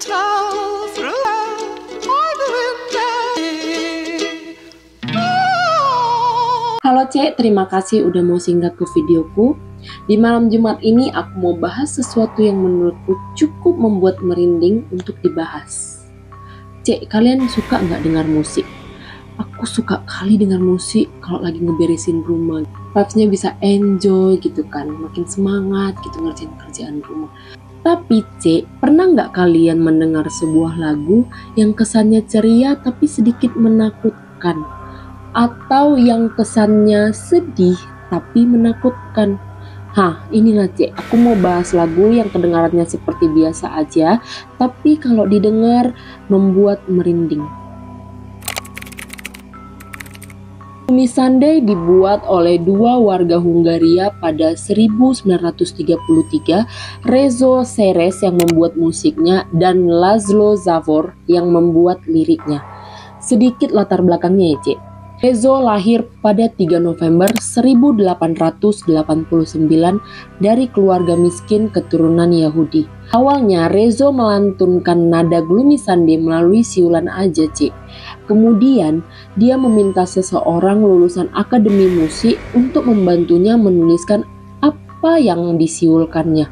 slow throughout the winter. Halo Cek, terima kasih udah mau singgah ke videoku. Di malam Jumat ini aku mau bahas sesuatu yang menurutku cukup membuat merinding untuk dibahas. Cek, kalian suka nggak dengar musik? Aku suka kali dengar musik kalau lagi ngeberesin rumah. Vibes-nya bisa enjoy gitu kan, makin semangat gitu ngerjain kerjaan rumah. Tapi Cek, pernah nggak kalian mendengar sebuah lagu yang kesannya ceria tapi sedikit menakutkan? Atau yang kesannya sedih tapi menakutkan? Inilah Cek, aku mau bahas lagu yang kedengarannya seperti biasa aja, tapi kalau didengar membuat merinding. Gloomy Sunday dibuat oleh dua warga Hungaria pada 1933, Rezo Seres yang membuat musiknya dan Laszlo Zavor yang membuat liriknya. Sedikit latar belakangnya ya Cek. Rezo lahir pada 3 November 1889 dari keluarga miskin keturunan Yahudi. Awalnya Rezo melantunkan nada Gloomy Sunday melalui siulan aja Cik. Kemudian dia meminta seseorang lulusan akademi musik untuk membantunya menuliskan apa yang disiulkannya.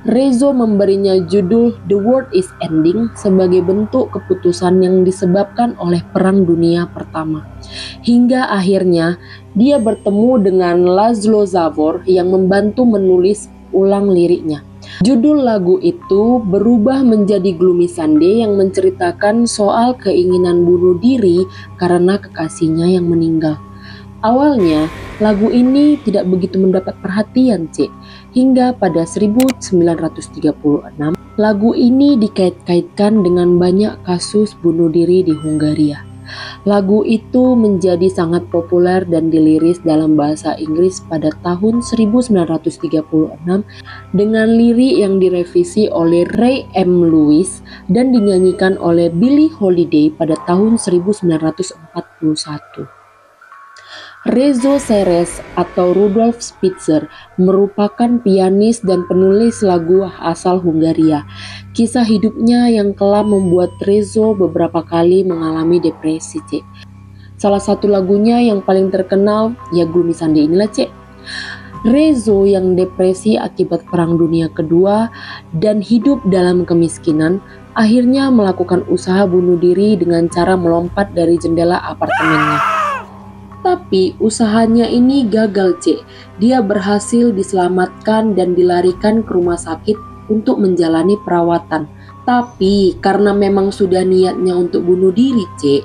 Rezo memberinya judul The World is Ending sebagai bentuk keputusan yang disebabkan oleh Perang Dunia Pertama. Hingga akhirnya dia bertemu dengan Laszlo Zavor yang membantu menulis ulang liriknya. Judul lagu itu berubah menjadi Gloomy Sunday yang menceritakan soal keinginan bunuh diri karena kekasihnya yang meninggal. Awalnya, lagu ini tidak begitu mendapat perhatian Cek, hingga pada 1936 lagu ini dikait-kaitkan dengan banyak kasus bunuh diri di Hungaria. Lagu itu menjadi sangat populer dan diliris dalam bahasa Inggris pada tahun 1936 dengan lirik yang direvisi oleh Ray M. Lewis dan dinyanyikan oleh Billie Holiday pada tahun 1941. Rezo Seres atau Rudolf Spitzer merupakan pianis dan penulis lagu asal Hungaria. Kisah hidupnya yang kelam membuat Rezo beberapa kali mengalami depresi Cek. Salah satu lagunya yang paling terkenal ya Gloomy Sunday inilah Cek. Rezo yang depresi akibat Perang Dunia Kedua dan hidup dalam kemiskinan akhirnya melakukan usaha bunuh diri dengan cara melompat dari jendela apartemennya. Tapi usahanya ini gagal Cek. Dia berhasil diselamatkan dan dilarikan ke rumah sakit untuk menjalani perawatan. Tapi karena memang sudah niatnya untuk bunuh diri Cek,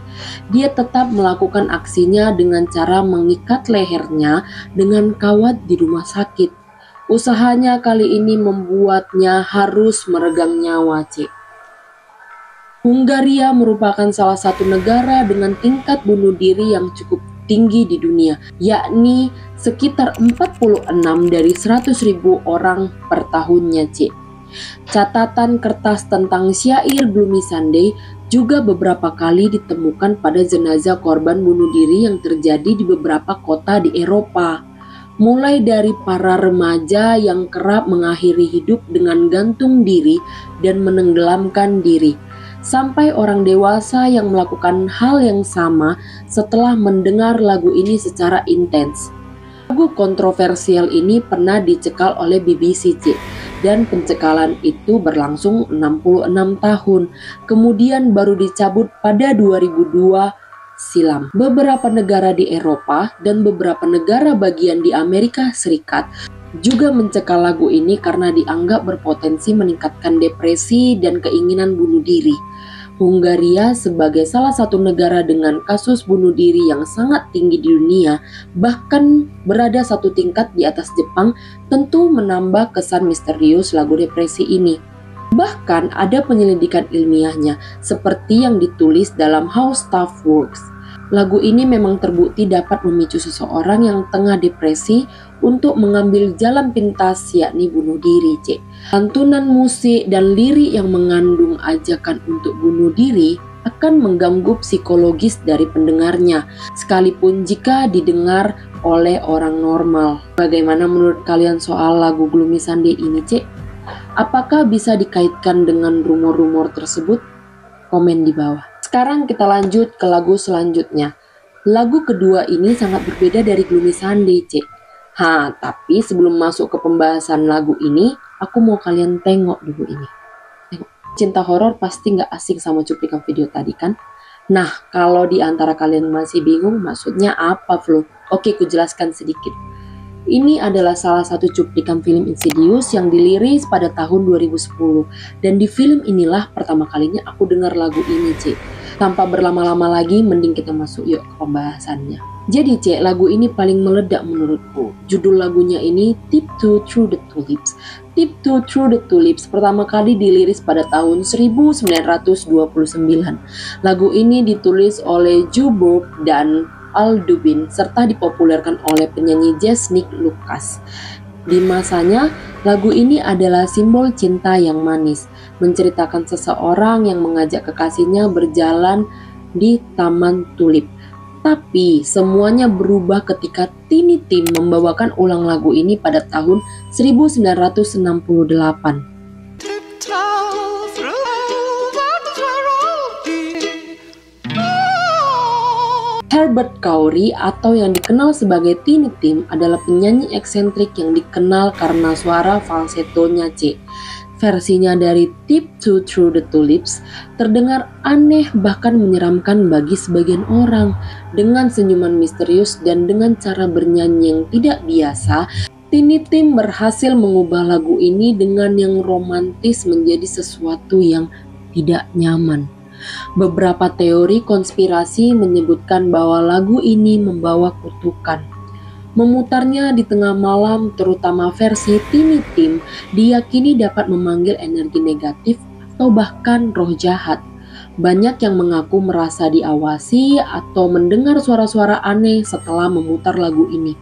dia tetap melakukan aksinya dengan cara mengikat lehernya dengan kawat di rumah sakit. Usahanya kali ini membuatnya harus meregang nyawa Cek. Hungaria merupakan salah satu negara dengan tingkat bunuh diri yang cukup tinggi di dunia, yakni sekitar 46 dari 100.000 orang per tahunnya Cik. Catatan kertas tentang syair Gloomy Sunday juga beberapa kali ditemukan pada jenazah korban bunuh diri yang terjadi di beberapa kota di Eropa. Mulai dari para remaja yang kerap mengakhiri hidup dengan gantung diri dan menenggelamkan diri, sampai orang dewasa yang melakukan hal yang sama setelah mendengar lagu ini secara intens. Lagu kontroversial ini pernah dicekal oleh BBC Cik, dan pencekalan itu berlangsung 66 tahun, kemudian baru dicabut pada 2002 silam. Beberapa negara di Eropa dan beberapa negara bagian di Amerika Serikat juga mencekal lagu ini karena dianggap berpotensi meningkatkan depresi dan keinginan bunuh diri. Hungaria sebagai salah satu negara dengan kasus bunuh diri yang sangat tinggi di dunia, bahkan berada satu tingkat di atas Jepang, tentu menambah kesan misterius lagu depresi ini. Bahkan ada penyelidikan ilmiahnya, seperti yang ditulis dalam How Stuff Works. Lagu ini memang terbukti dapat memicu seseorang yang tengah depresi untuk mengambil jalan pintas, yakni bunuh diri Cek. Lantunan musik dan lirik yang mengandung ajakan untuk bunuh diri akan mengganggu psikologis dari pendengarnya, sekalipun jika didengar oleh orang normal. Bagaimana menurut kalian soal lagu Gloomy Sunday ini Cek? Apakah bisa dikaitkan dengan rumor-rumor tersebut? Komen di bawah. Sekarang kita lanjut ke lagu selanjutnya. Lagu kedua ini sangat berbeda dari Gloomy Sunday, Cek. Tapi sebelum masuk ke pembahasan lagu ini, aku mau kalian tengok dulu ini. Tengok. Cinta horor pasti nggak asing sama cuplikan video tadi kan? Nah, kalau di antara kalian masih bingung maksudnya apa, Flo? Oke, ku jelaskan sedikit. Ini adalah salah satu cuplikan film Insidious yang dirilis pada tahun 2010. Dan di film inilah pertama kalinya aku dengar lagu ini, Cek. Tanpa berlama-lama lagi, mending kita masuk yuk ke pembahasannya. Jadi, Cek, lagu ini paling meledak menurutku. Judul lagunya ini Tiptoe Through the Tulips. Tiptoe Through the Tulips pertama kali dirilis pada tahun 1929. Lagu ini ditulis oleh Joe Burke dan Al Dubin serta dipopulerkan oleh penyanyi jazz Nick Lucas. Di masanya, lagu ini adalah simbol cinta yang manis, menceritakan seseorang yang mengajak kekasihnya berjalan di taman tulip. Tapi semuanya berubah ketika Tiny Tim membawakan ulang lagu ini pada tahun 1968. Tiptoe through that rocky. Herbert Khoury atau yang dikenal sebagai Tiny Tim adalah penyanyi eksentrik yang dikenal karena suara falsetonya, C. Versinya dari Tiptoe Through the Tulips terdengar aneh bahkan menyeramkan bagi sebagian orang. Dengan senyuman misterius dan dengan cara bernyanyi yang tidak biasa, Tiny Tim berhasil mengubah lagu ini dengan yang romantis menjadi sesuatu yang tidak nyaman. Beberapa teori konspirasi menyebutkan bahwa lagu ini membawa kutukan. Memutarnya di tengah malam, terutama versi Tiny Tim, diyakini dapat memanggil energi negatif atau bahkan roh jahat. Banyak yang mengaku merasa diawasi atau mendengar suara-suara aneh setelah memutar lagu ini.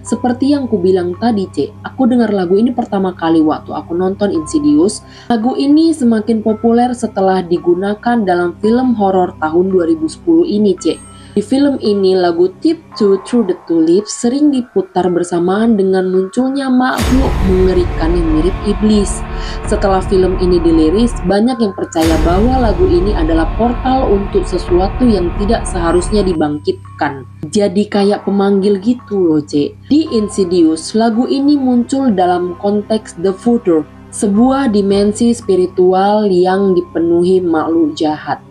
Seperti yang kubilang tadi, C, aku dengar lagu ini pertama kali waktu aku nonton Insidious. Lagu ini semakin populer setelah digunakan dalam film horor tahun 2010 ini, C. Di film ini, lagu Tiptoe Through the Tulips sering diputar bersamaan dengan munculnya makhluk mengerikan yang mirip iblis. Setelah film ini dirilis, banyak yang percaya bahwa lagu ini adalah portal untuk sesuatu yang tidak seharusnya dibangkitkan. Jadi kayak pemanggil gitu loh, C. Di Insidious, lagu ini muncul dalam konteks The Future, sebuah dimensi spiritual yang dipenuhi makhluk jahat.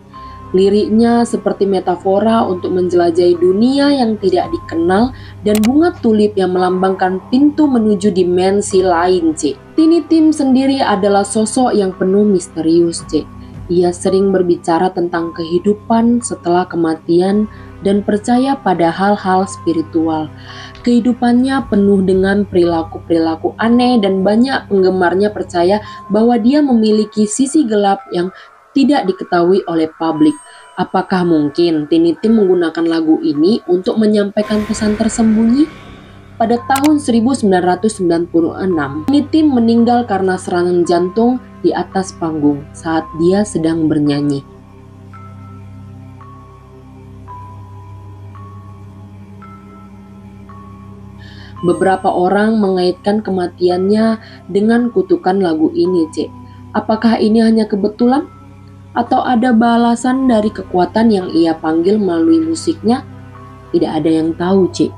Liriknya seperti metafora untuk menjelajahi dunia yang tidak dikenal dan bunga tulip yang melambangkan pintu menuju dimensi lain, C. Tiny Tim sendiri adalah sosok yang penuh misterius, C. Ia sering berbicara tentang kehidupan setelah kematian dan percaya pada hal-hal spiritual. Kehidupannya penuh dengan perilaku-perilaku aneh dan banyak penggemarnya percaya bahwa dia memiliki sisi gelap yang tidak diketahui oleh publik. Apakah mungkin Tiny Tim menggunakan lagu ini untuk menyampaikan pesan tersembunyi? Pada tahun 1996, Tiny Tim meninggal karena serangan jantung di atas panggung saat dia sedang bernyanyi. Beberapa orang mengaitkan kematiannya dengan kutukan lagu ini, C. Apakah ini hanya kebetulan? Atau ada balasan dari kekuatan yang ia panggil melalui musiknya? Tidak ada yang tahu, C.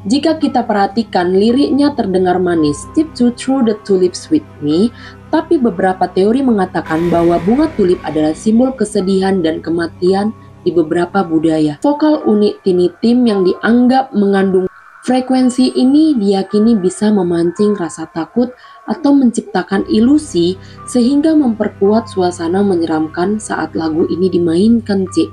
Jika kita perhatikan, liriknya terdengar manis, Tiptoe Through the Tulips with me, tapi beberapa teori mengatakan bahwa bunga tulip adalah simbol kesedihan dan kematian di beberapa budaya. Vokal unik Tiny Tim yang dianggap mengandung frekuensi ini diyakini bisa memancing rasa takut atau menciptakan ilusi sehingga memperkuat suasana menyeramkan saat lagu ini dimainkan, C.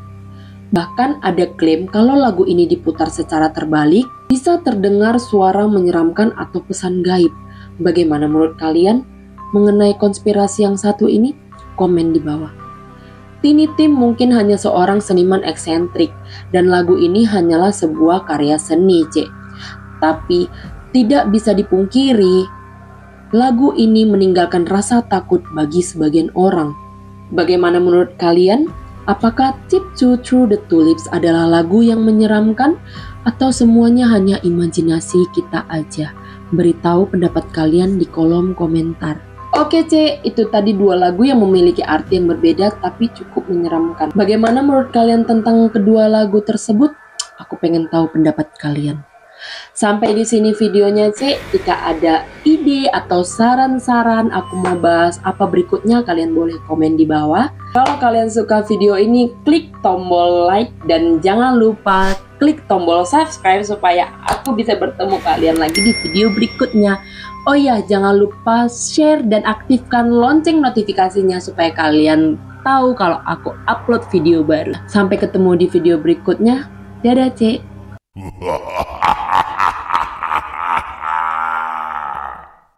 Bahkan ada klaim kalau lagu ini diputar secara terbalik bisa terdengar suara menyeramkan atau pesan gaib. Bagaimana menurut kalian mengenai konspirasi yang satu ini? Komen di bawah. Tiny Tim mungkin hanya seorang seniman eksentrik dan lagu ini hanyalah sebuah karya seni, C. Tapi tidak bisa dipungkiri, lagu ini meninggalkan rasa takut bagi sebagian orang. Bagaimana menurut kalian? Apakah Tiptoe Through the Tulips adalah lagu yang menyeramkan atau semuanya hanya imajinasi kita aja? beritahu pendapat kalian di kolom komentar. Oke C, itu tadi 2 lagu yang memiliki arti yang berbeda tapi cukup menyeramkan. Bagaimana menurut kalian tentang kedua lagu tersebut? Aku pengen tahu pendapat kalian. Sampai di sini videonya C. Jika ada ide atau saran-saran aku mau bahas apa berikutnya, kalian boleh komen di bawah. Kalau kalian suka video ini, klik tombol like dan jangan lupa klik tombol subscribe supaya aku bisa bertemu kalian lagi di video berikutnya. Oh ya, jangan lupa share dan aktifkan lonceng notifikasinya supaya kalian tahu kalau aku upload video baru. Sampai ketemu di video berikutnya. Dadah, Cek.